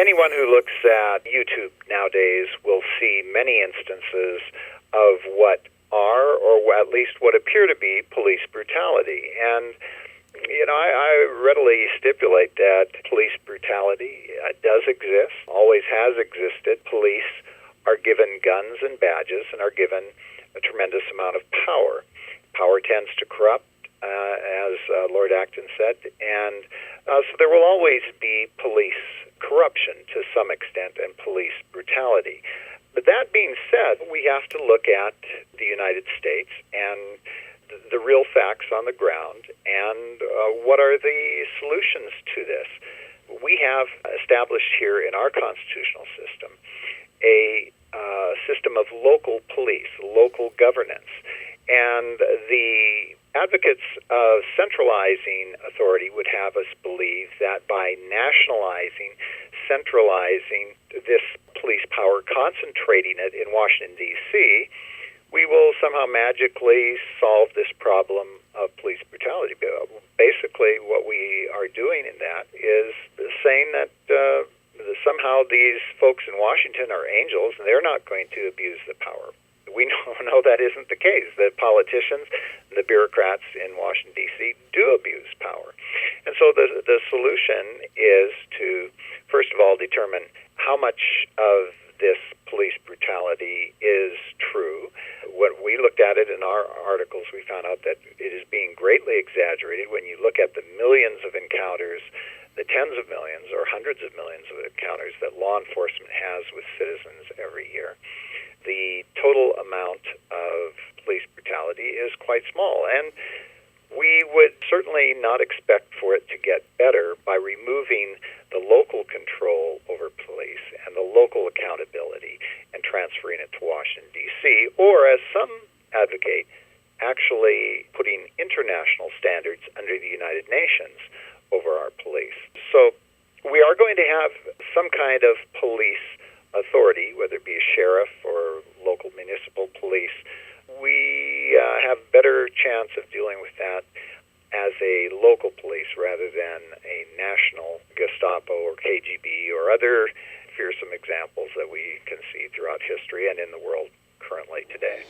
Anyone who looks at YouTube nowadays will see many instances of what are, or at least what appear to be, police brutality. And, I readily stipulate that police brutality does exist, always has existed. Police are given guns and badges and are given a tremendous amount of power. Power tends to corrupt, as Lord Acton said, and so there will always be police corruption to some extent and police brutality. But that being said, we have to look at the United States and the real facts on the ground and what are the solutions to this. We have established here in our constitutional system a system of local police, local governance, and the advocates of centralizing authority would have us believe that by nationalizing, centralizing this police power, concentrating it in Washington, D.C., we will somehow magically solve this problem of police brutality. Basically, what we are doing in that is saying that somehow these folks in Washington are angels and they're not going to abuse the power. We know that isn't the case. The politicians, the bureaucrats in Washington, D.C. do abuse power. And so the solution is to, first of all, determine how much of this police brutality is true. When we looked at it in our articles, we found out that it is being greatly exaggerated. When you look at the millions of encounters, the tens of millions or hundreds of millions of encounters that law enforcement has with citizens every year, the total amount of police brutality is quite small. And we would certainly not expect for it to get better by removing the local control over police and the local accountability and transferring it to Washington, D.C., or, as some advocate, actually putting international standards under the United Nations over our police. So we are going to have some kind of police authority, whether it be a sheriff or local municipal police. We have better chance of dealing with that as a local police rather than a national Gestapo or KGB or other fearsome examples that we can see throughout history and in the world currently today.